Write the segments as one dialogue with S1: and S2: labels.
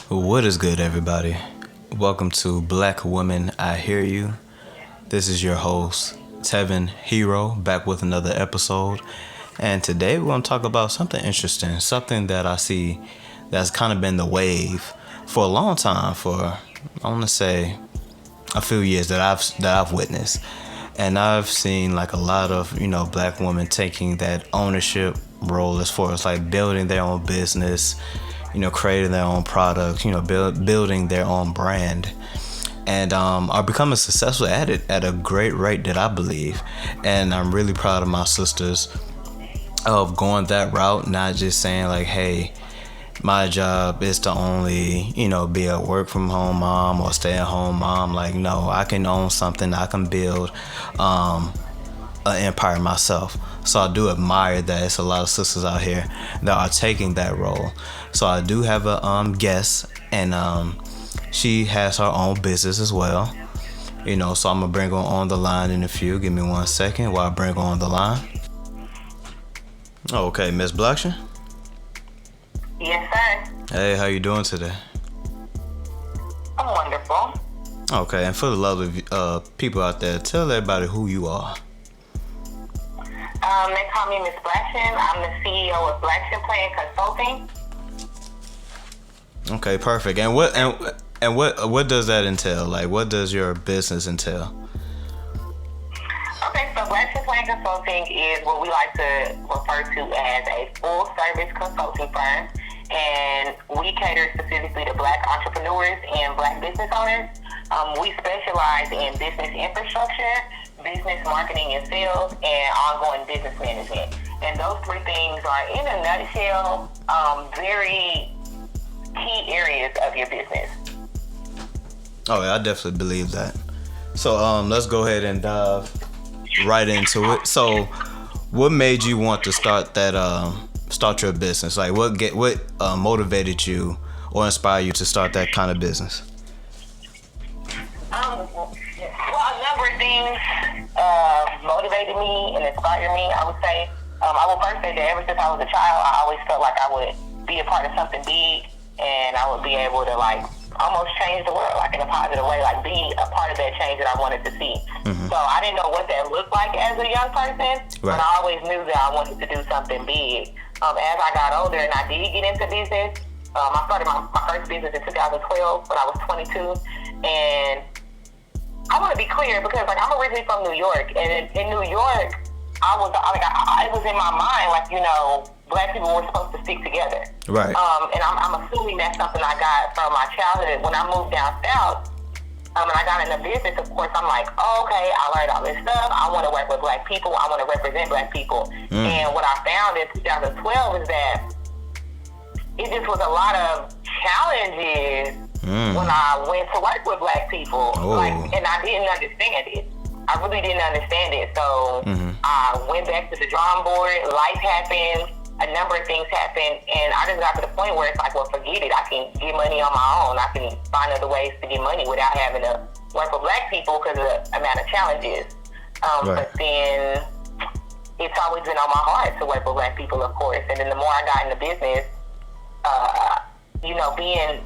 S1: What is good, everybody? Welcome to Black Women, I Hear You. This is your host, Tevin Hero, back with another episode. And today we're going to talk about something interesting, something that I see that's kind of been the wave for a long time, for I want to say a few years that I've witnessed. And I've seen like a lot of, black women taking that ownership role as far as like building their own business, creating their own products, building their own brand, and are becoming successful at it at a great rate that I believe. And I'm really proud of my sisters of going that route, not just saying like, hey, my job is to only, be a work from home mom or stay at home mom. Like, no, I can own something, I can build an empire myself. So I do admire that it's a lot of sisters out here that are taking that role. So I do have a guest, and she has her own business as well. So I'm gonna bring her on the line in a few. Give me 1 second while I bring her on the line. Okay, Miss Blacktion.
S2: Yes, sir.
S1: Hey, how you doing today?
S2: I'm wonderful.
S1: Okay, and for the lovely people out there, tell everybody who you are.
S2: They call me Miss Blacktion. I'm the CEO of Blackshirt Consulting.
S1: Okay, perfect. And what does that entail? Like, what does your business entail?
S2: Okay, so Blackshirt Consulting is what we like to refer to as a full-service consulting firm, and we cater specifically to Black entrepreneurs and Black business owners. We specialize in business infrastructure, business marketing and sales, and ongoing business management. And those three things are, in a nutshell, very key areas of your business.
S1: Oh, yeah, I definitely believe that. So let's go ahead and dive right into it. So what made you want to start your business? Like, what motivated you or inspired you to start that kind of business?
S2: Well, a number of things motivated me and inspired me, I would say. I will first say that ever since I was a child, I always felt like I would be a part of something big, and I would be able to like almost change the world, like in a positive way, like be a part of that change that I wanted to see. Mm-hmm. So I didn't know what that looked like as a young person, right. But I always knew that I wanted to do something big. As I got older and I did get into business, I started my first business in 2012 when I was 22, and I want to be clear because like I'm originally from New York, and in New York, it was in my mind like, Black people were supposed to stick together.
S1: Right.
S2: And I'm assuming that's something I got from my childhood. When I moved down south, and I got into business, of course, I'm like, oh, okay, I learned all this stuff. I want to work with Black people. I want to represent Black people. And what I found in 2012 is that it just was a lot of challenges when I went to work with Black people.
S1: Oh.
S2: And I didn't understand it. I really didn't understand it. So I went back to the drawing board. Life happened. A number of things happened. And I just got to the point where it's like, well, forget it. I can get money on my own. I can find other ways to get money without having to work with Black people because of the amount of challenges.
S1: Right.
S2: But then it's always been on my heart to work with Black people, of course. And then the more I got into business, being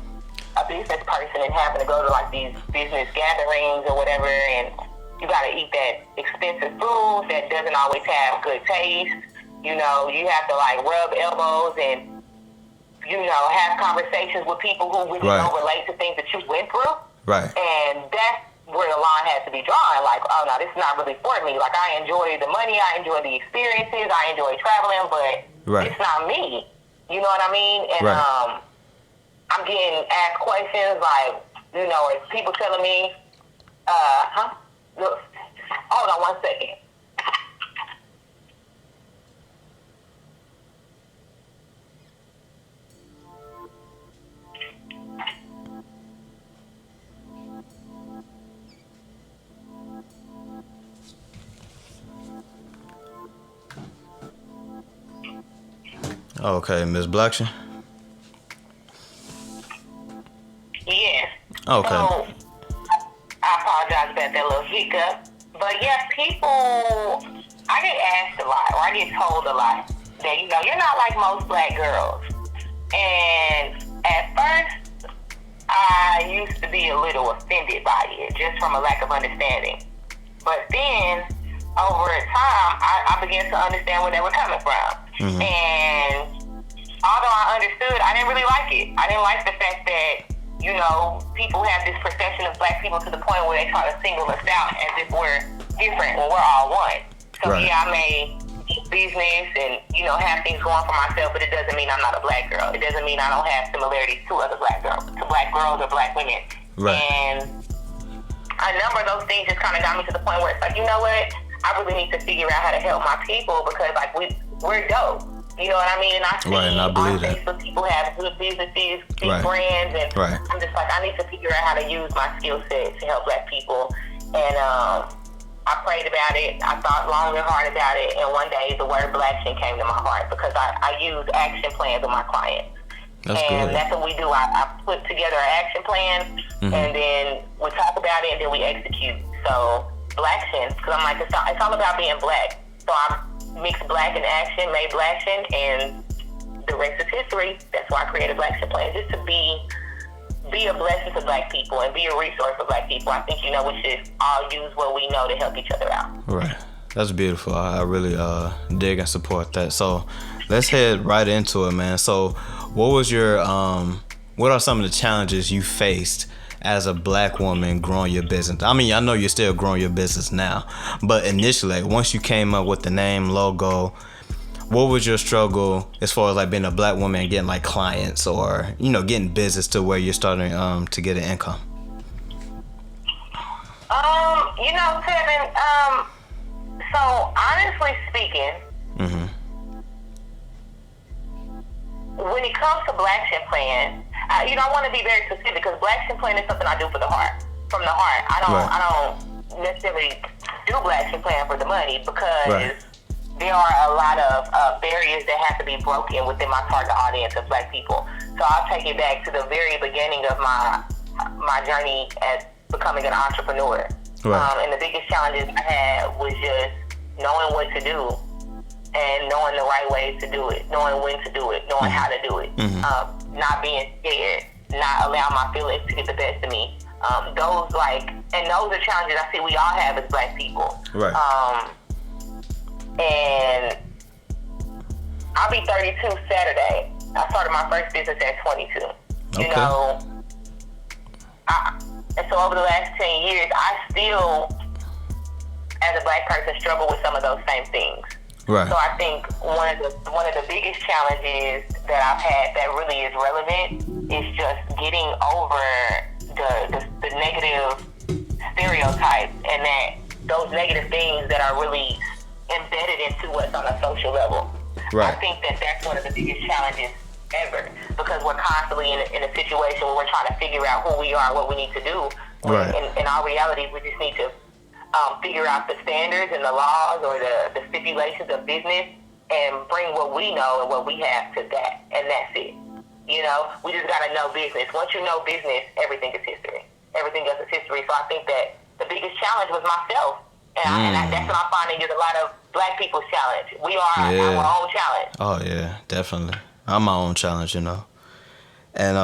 S2: a business person and having to go to like these business gatherings or whatever, and you gotta eat that expensive food that doesn't always have good taste. You have to like rub elbows and have conversations with people who really
S1: Right.
S2: don't relate to things that you went through.
S1: Right.
S2: And that's where the line has to be drawn. Like, oh no, this is not really for me. Like, I enjoy the money, I enjoy the experiences, I enjoy traveling, but
S1: Right.
S2: it's not me. You know what I mean? And
S1: Right.
S2: I'm getting asked questions like, is people telling me, Look, hold on 1 second.
S1: Okay, Miss Blacktion.
S2: Yes.
S1: Okay.
S2: So, I apologize about that little hiccup. But yeah, people, I get asked a lot, or I get told a lot that, you're not like most Black girls. And at first, a little offended by it, just from a lack of understanding. But then, over time, I began to understand where they were coming from. Mm-hmm. And although I understood, I didn't really like it. I didn't like the fact that, you know, people have this perception of black people to the point where they try to single us out as if we're different when we're all one. So right. Yeah, I may do business and, you know, have things going for myself, but it doesn't mean I'm not a black girl. It doesn't mean I don't have similarities to other black girls, to black girls or black women. Right. And a number of those things just kind of got me to the point where it's like, you know what? I really need to figure out how to help my people because, like, we're dope. You know what I mean? And I see
S1: right, and I believe
S2: on Facebook people have good businesses, big right. brands, and right. I'm just like, I need to figure out how to use my skill set to help black people. And I prayed about it. I thought long and hard about it. And one day the word Blacktion came to my heart because I use action plans with my clients. That's what we do. I put together an action plan, mm-hmm. and then we talk about it, and then we execute. So Blacktion, because I'm like, it's all about being black. So I mixed black and action, made Blacktion, and the rest is history. That's why I created Blacktion plan, just to be a blessing to black people and be a resource for black people. I think, you know, we should all use what we know to help each other out.
S1: Right. That's beautiful. I really dig and support that. So let's head right into it, man. So what was your what are some of the challenges you faced as a black woman growing your business? I mean, I know you're still growing your business now, but initially, like, once you came up with the name, logo, what was your struggle as far as like being a black woman and getting like clients or, you know, getting business to where you're starting to get an income?
S2: You know, Kevin, so honestly speaking, mm-hmm. when it comes to Blacktion plan, you know, I want to be very specific because Blacktion plan is something I do from the heart. I don't necessarily do Blacktion plan for the money because right. there are a lot of barriers that have to be broken within my target audience of black people. So I'll take it back to the very beginning of my journey as becoming an entrepreneur. Right. And the biggest challenges I had was just knowing what to do and knowing the right ways to do it, knowing when to do it, knowing mm-hmm. how to do it, mm-hmm. Not being scared, not allowing my feelings to get the best of me. Those are challenges I see we all have as black people. Right. And I'll be 32 Saturday. I started my first business at 22. Okay. You know, and so over the last 10 years, I still, as a black person, struggle with some of those same things. Right. So I think one of the biggest challenges that I've had that really is relevant is just getting over the negative stereotypes and that those negative things that are really embedded into us on a social level. Right. I think that's one of the biggest challenges ever because we're constantly in a situation where we're trying to figure out who we are, what we need to do. Right. In our reality, we just need to figure out the standards and the laws or the stipulations of business and bring what we know and what we have to that, and that's it. You know, we just got to know business. Once you know business, everything is history. Everything else is history. So I think that the biggest challenge was myself. And that's what I'm finding is a lot of black people's challenge. We are our own challenge.
S1: Oh, yeah, definitely. I'm my own challenge, you know. And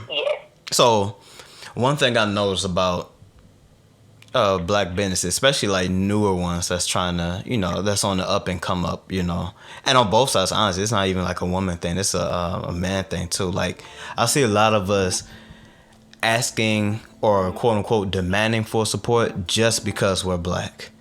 S2: yes.
S1: So one thing I noticed about black businesses, especially like newer ones that's trying to, you know, that's on the up and come up, you know, and on both sides, honestly, it's not even like a woman thing, it's a man thing too. Like I see a lot of us asking or quote unquote demanding for support just because we're black.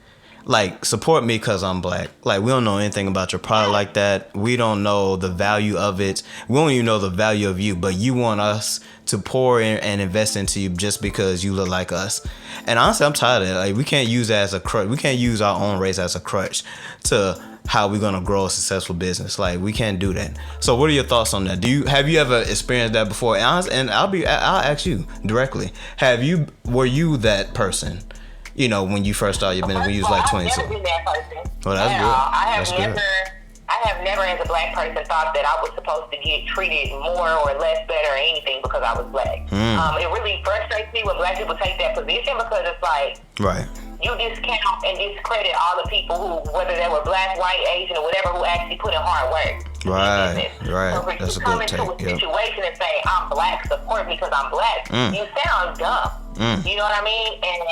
S1: Like, support me because I'm black. Like, we don't know anything about your product like that. We don't know the value of it. We don't even know the value of you, but you want us to pour in and invest into you just because you look like us. And honestly, I'm tired of it. Like, we can't use that as a crutch. We can't use our own race as a crutch to how we're going to grow a successful business. Like, we can't do that. So what are your thoughts on that? Have you ever experienced that before? And I'll ask you directly. Were you that person? You know, when you first started your business, when you was like 22.
S2: I've never been that person.
S1: Well, that's good.
S2: I have never, as a black person, thought that I was supposed to get treated more or less better or anything because I was black. It really frustrates me when black people take that position because it's like,
S1: right.
S2: You discount and discredit all the people who, whether they were black, white, Asian, or whatever, who actually put in hard work.
S1: Right.
S2: So if you come into a situation and say, I'm black, support me because I'm black, you sound dumb. You know what I mean? And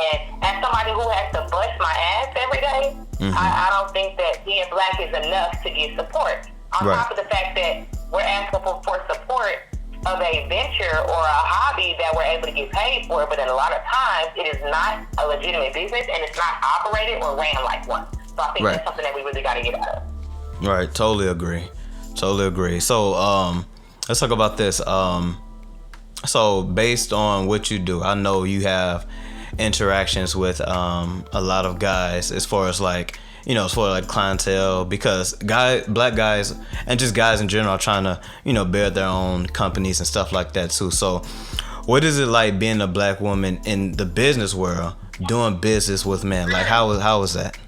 S2: as somebody who has to bust my ass every day, I don't think that being black is enough to get support. On top of the fact that we're asking for support of a venture or a hobby that we're able to get paid for, but in a lot of times it is not a legitimate business and it's not operated or ran like one. So I think that's something that we really got to get out of.
S1: Right, totally agree. So let's talk about this. So based on what you do, I know you have interactions with a lot of guys as far as like, you know, as far as like clientele, because black guys and just guys in general are trying to, you know, build their own companies and stuff like that too. So what is it like being a black woman in the business world doing business with men? Like how is that?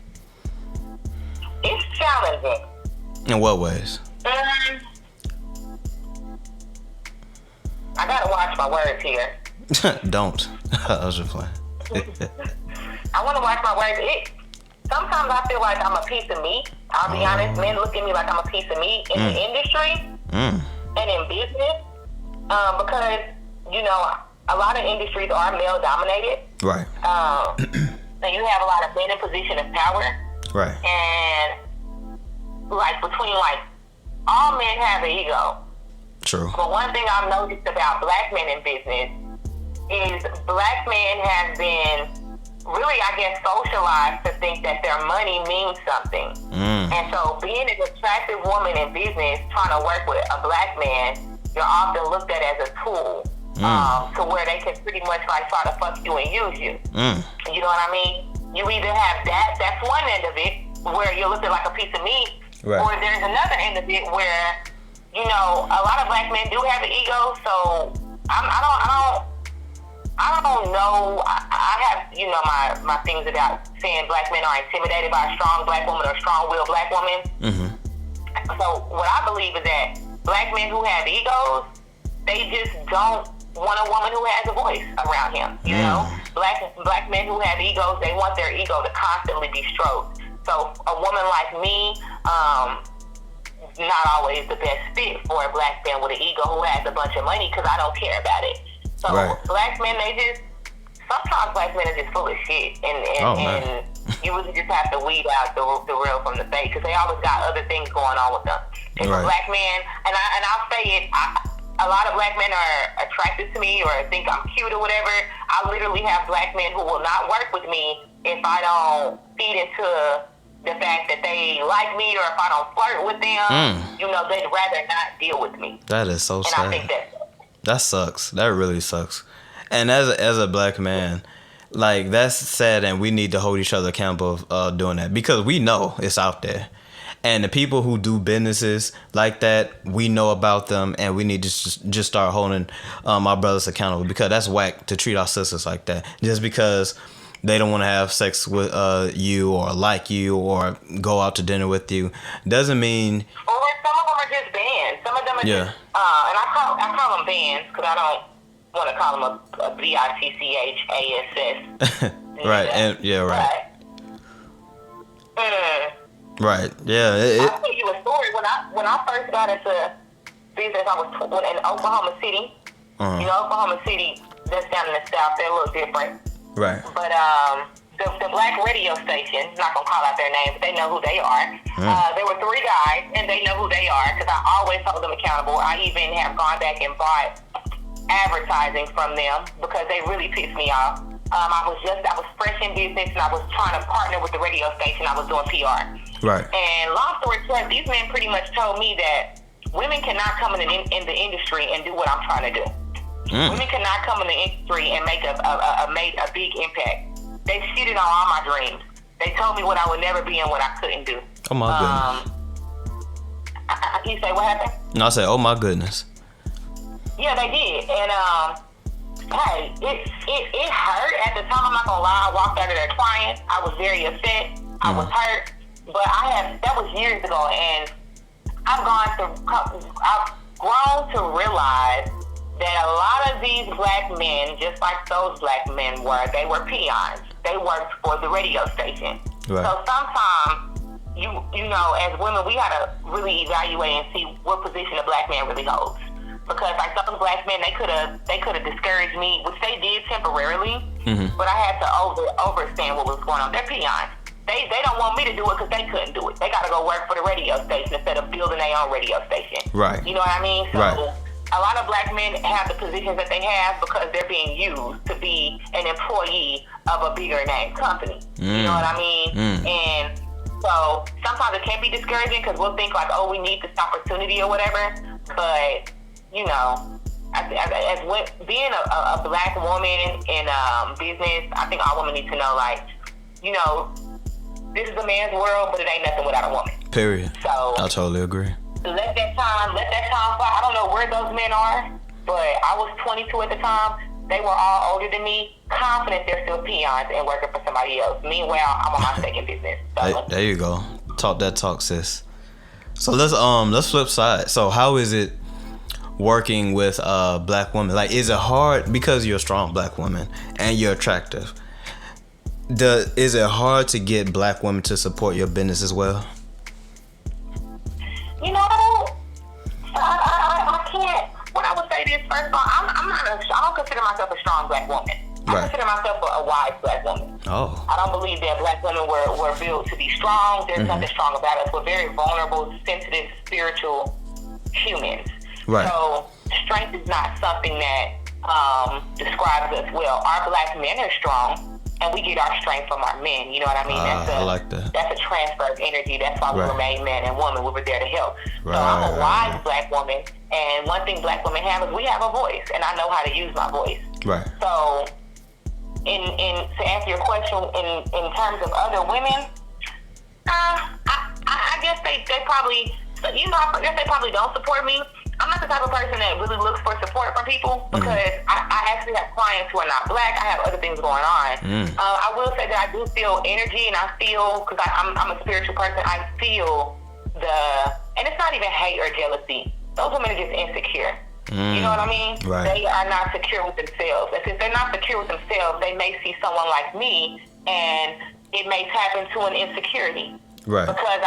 S2: It's challenging.
S1: In what ways?
S2: I gotta watch my words here.
S1: Don't. I was just playing.
S2: I want to watch my words. Sometimes I feel like I'm a piece of meat. I'll be honest. Men look at me like I'm a piece of meat in the industry and in business because, you know, a lot of industries are male dominated.
S1: Right.
S2: So you have a lot of men in position of power.
S1: Right.
S2: And like between like all men have an ego.
S1: True.
S2: But one thing I've noticed about black men in business is black men have been really, I guess, socialized to think that their money means something. And so being an attractive woman in business trying to work with a black man, you're often looked at as a tool to where they can pretty much like try to fuck you and use you. You know what I mean? You either have that's one end of it where you're looked at like a piece of meat, or there's another end of it where, you know, a lot of black men do have an ego, so I don't know. I have, you know, my things about saying black men are intimidated by a strong black woman or a strong-willed black woman. So what I believe is that black men who have egos, they just don't want a woman who has a voice around him. You know, black men who have egos, they want their ego to constantly be stroked. So a woman like me, not always the best fit for a black man with an ego who has a bunch of money because I don't care about it. So black men, sometimes black men are just full of shit, and you really just have to weed out the real from the fake because they always got other things going on with them. If a black man, and I'll say it, a lot of black men are attracted to me or think I'm cute or whatever. I literally have black men who will not work with me if I don't feed into the fact that they like me, or if I don't flirt with them, you know, they'd rather not deal with me.
S1: That is so sad.
S2: And I think
S1: that sucks. That really sucks. And as a black man, like that's sad, and we need to hold each other accountable doing that because we know it's out there. And the people who do businesses like that, we know about them, and we need to just start holding our brothers accountable because that's whack to treat our sisters like that just because they don't want to have sex with you or like you or go out to dinner with you. Doesn't mean.
S2: Or some of them are just bands. Some of them are just, and I call them bands because I don't want to call them a BITCHASS.
S1: Right. And right. Right. Yeah.
S2: I'll tell you a story. When I first got into business, I was in Oklahoma City. You know, Oklahoma City, that's down in the South. They're a little different. Right. But the black radio station, not gonna call out their names, but they know who they are. There were 3 guys, and they know who they are because I always hold them accountable. I even have gone back and bought advertising from them because they really pissed me off. I was fresh in business, and I was trying to partner with the radio station. I was doing PR. Right. And long story short, these men pretty much told me that women cannot come in the industry and do what I'm trying to do. Women cannot come in the industry and make a big impact. They shitted on all my dreams. They told me what I would never be and what I couldn't do.
S1: Oh my goodness.
S2: You say what happened?
S1: No, I said, oh my goodness.
S2: Yeah, they did. And hey, it hurt at the time. I'm not gonna lie. I walked out of there crying. I was very upset. I was hurt. But that was years ago, and I've grown to realize that a lot of these black men, just like those black men were, they were peons. They worked for the radio station. Right. So sometimes, you know, as women, we gotta really evaluate and see what position a black man really holds. because like those black men, they could have discouraged me, which they did temporarily. But I had to overstand what was going on. They're peons. They don't want me to do it because they couldn't do it. They got to go work for the radio station instead of building their own radio station.
S1: Right.
S2: You know what I mean? So
S1: right.
S2: A lot of black men have the positions that they have because they're being used to be an employee of a bigger name company. You know what I mean? And so sometimes it can be discouraging because we'll think like, oh, we need this opportunity or whatever. But, you know, being a black woman in business, I think all women need to know, like, you know, this is a man's world, but it ain't nothing without a woman.
S1: Period.
S2: So
S1: I totally agree.
S2: Let that time fly. I don't know where those men are, but I was 22 at the time. They were all older than me, confident they're still peons and working for somebody else. Meanwhile, I'm on my second business. So
S1: there you go. Talk that talk, sis. So let's flip side. So how is it working with black women? Like, is it hard because you're a strong black woman and you're attractive? Is it hard to get black women to support your business as well?
S2: You know, I can't. What I would say is, first of all, I don't consider myself a strong black woman. I consider myself a wise black woman.
S1: Oh.
S2: I don't believe that black women were built to be strong. There's nothing strong about us. We're very vulnerable, sensitive, spiritual humans.
S1: Right.
S2: So strength is not something that describes us well. Our black men are strong. And we get our strength from our men. You know what I mean?
S1: I like that.
S2: That's a transfer of energy. That's why we were made man and woman. We were there to help.
S1: Right,
S2: so I'm a wise black woman. And one thing black women have is we have a voice. And I know how to use my voice.
S1: Right.
S2: So to answer your question, in terms of other women, I guess they probably, you know, I guess they probably don't support me. I'm not the type of person that really looks for support from people because I actually have clients who are not black. I have other things going on. I will say that I do feel energy, and I feel, because I'm a spiritual person, I feel and it's not even hate or jealousy. Those women are just insecure. You know what I mean?
S1: Right.
S2: They are not secure with themselves. And since they're not secure with themselves, they may see someone like me, and it may tap into an insecurity.
S1: Right.
S2: Because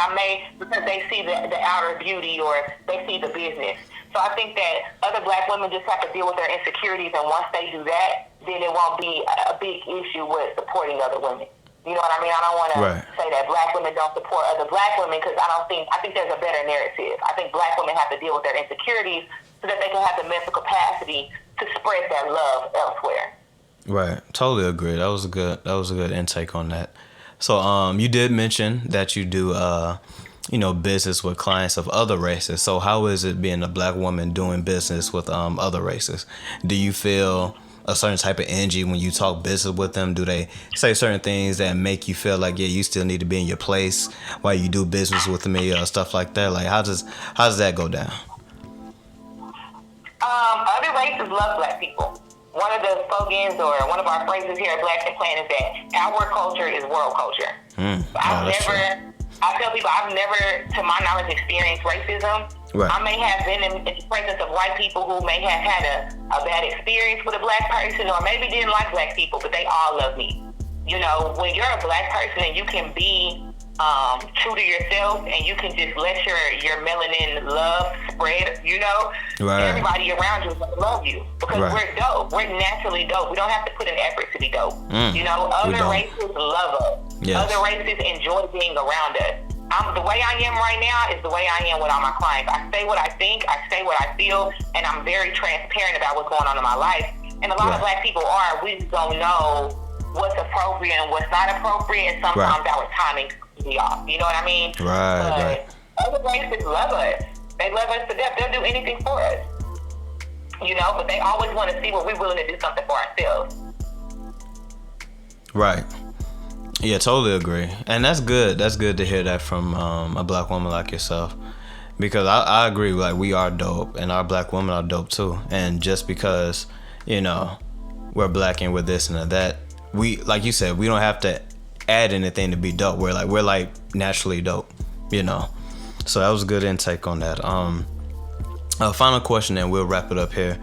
S2: they see the outer beauty, or they see the business. So I think that other black women just have to deal with their insecurities, and once they do that, then it won't be a big issue with supporting other women. You know what I mean? I don't want to say that black women don't support other black women, because I think there's a better narrative. I think black women have to deal with their insecurities so that they can have the mental capacity to spread that love elsewhere. Right.
S1: Totally agree. That was a good intake on that. So you did mention that you do business with clients of other races. So how is it being a black woman doing business with other races? Do you feel a certain type of energy when you talk business with them? Do they say certain things that make you feel like, yeah, you still need to be in your place while you do business with me, or stuff like that? Like, how does that go down?
S2: Other races love black people. One of the slogans, or one of our phrases here at Blacktion Plan, is that our culture is world culture. I tell people I've never, to my knowledge, experienced racism. Right. I may have been in the presence of white people who may have had a bad experience with a black person, or maybe didn't like black people, but they all love me. You know, when you're a black person and you can be true to yourself, and you can just let your melanin love spread, you know, everybody around you will love you, because we're dope. We're naturally dope. We don't have to put an effort to be dope. You know, other races love us. Yes. Other races enjoy being around us. The way I am right now is the way I am with all my clients. I say what I think, I say what I feel, and I'm very transparent about what's going on in my life. And a lot of black people we just don't know what's appropriate and what's not appropriate, and sometimes our timing be off. You know what I mean? Right. Other races love us. They love us to death. They'll do anything for us. You know, but they always want to see what we're willing to do something for ourselves.
S1: Right. Yeah, totally agree. And that's good. That's good to hear that from a black woman like yourself. Because I agree, like, we are dope, and our black women are dope too. And just because, you know, we're black and we're this and that, we, like you said, we don't have to add anything to be dope. We're like naturally dope, you know. So that was a good intake on that. Final question, and we'll wrap it up here.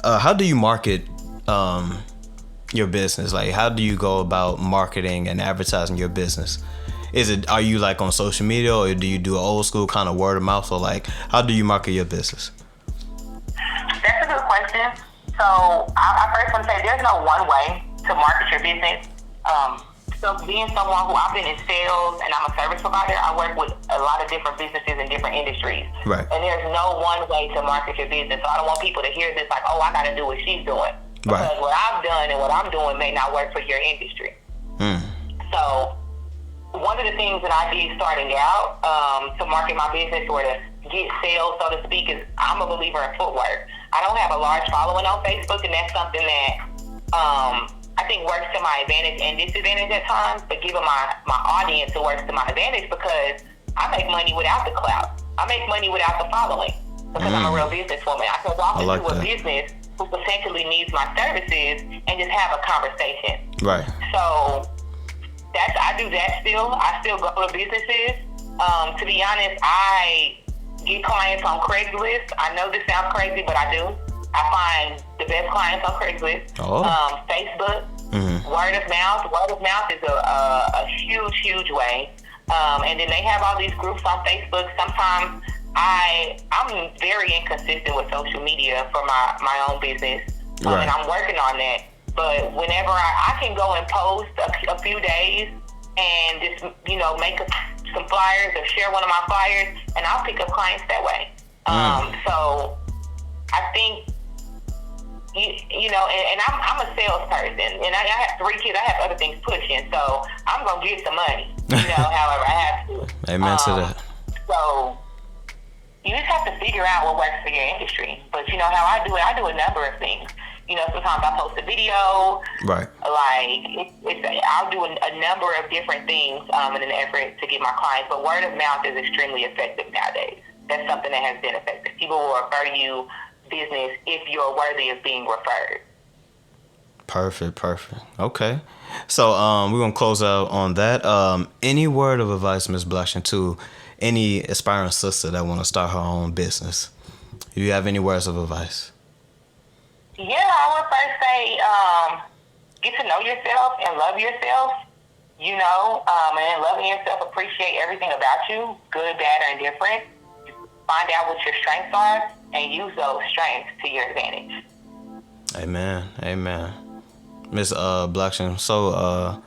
S1: How do you market your business? Like, how do you go about marketing and advertising your business? Are you like on social media, or do you do an old school kind of word of mouth? Or like, how do you market your business?
S2: So I first want to say there's no one way to market your business. So being someone who I've been in sales and I'm a service provider, I work with a lot of different businesses in different industries.
S1: Right.
S2: And there's no one way to market your business. So I don't want people to hear this like, oh, I got to do what she's doing. Because
S1: Right.
S2: what I've done and what I'm doing may not work for your industry. So one of the things that I did starting out to market my business or to get sales, so to speak, is I'm a believer in footwork. I don't have a large following on Facebook, and that's something that I think works to my advantage and disadvantage at times, but given my audience, it works to my advantage because I make money without the clout. I make money without the following because I'm a real businesswoman. I can walk into a business who potentially needs my services and just have a conversation.
S1: Right.
S2: So I do that still. I still go to businesses. To be honest, I get clients on Craigslist. I know this sounds crazy, but I do. I find the best clients on Craigslist. Facebook, word of mouth. Word of mouth is a huge way. And then they have all these groups on Facebook. Sometimes I'm very inconsistent with social media for my own business.
S1: Right.
S2: And I'm working on that. But whenever I can go and post a few days and just, make some flyers or share one of my flyers, and I'll pick up clients that way. So I think, and I'm a salesperson, and I have 3 kids. I have other things pushing, so I'm going to get some money, however I have to.
S1: Amen to that.
S2: So you just have to figure out what works for your industry. But how I do it, I do a number of things. Sometimes I post a video.
S1: Right.
S2: Like, I'll do a number of different things in an effort to get my clients. But word of mouth is extremely effective nowadays. That's something that has been effective. People will refer you business if you're worthy of being referred.
S1: Perfect. Okay. So we're going to close out on that. Any word of advice, Ms. Blacktion, to any aspiring sister that want to start her own business? Do you have any words of advice?
S2: Yeah, I would first say get to know yourself and love yourself, and loving yourself, appreciate everything about you, good, bad, or indifferent. Find out what your strengths are and use those strengths to your advantage.
S1: Amen. Ms. Blacktion, so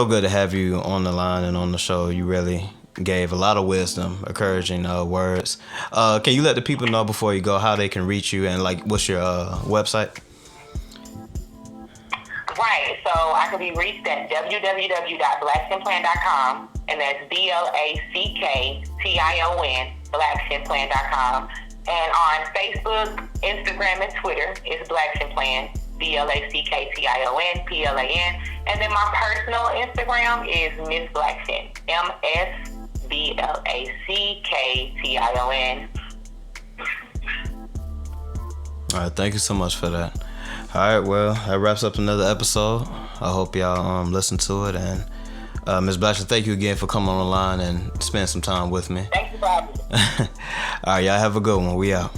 S1: good to have you on the line and on the show. You really gave a lot of wisdom, encouraging words. Can you let the people know before you go how they can reach you and what's your website?
S2: Right, so I can be reached at www.blackshinplan.com, and that's Blacktion, blackshinplan.com. And on Facebook, Instagram, and Twitter is Blackshin Plan, BlacktionPlan. And then my personal Instagram is Miss Blacktion, MSBlacktion.
S1: All right, thank you so much for that. All right, well, that wraps up another episode. I hope y'all listen to it. And Ms. Blacktion, thank you again for coming on the line and spending some time with me.
S2: Thank you for having me.
S1: All right, y'all have a good one. We out.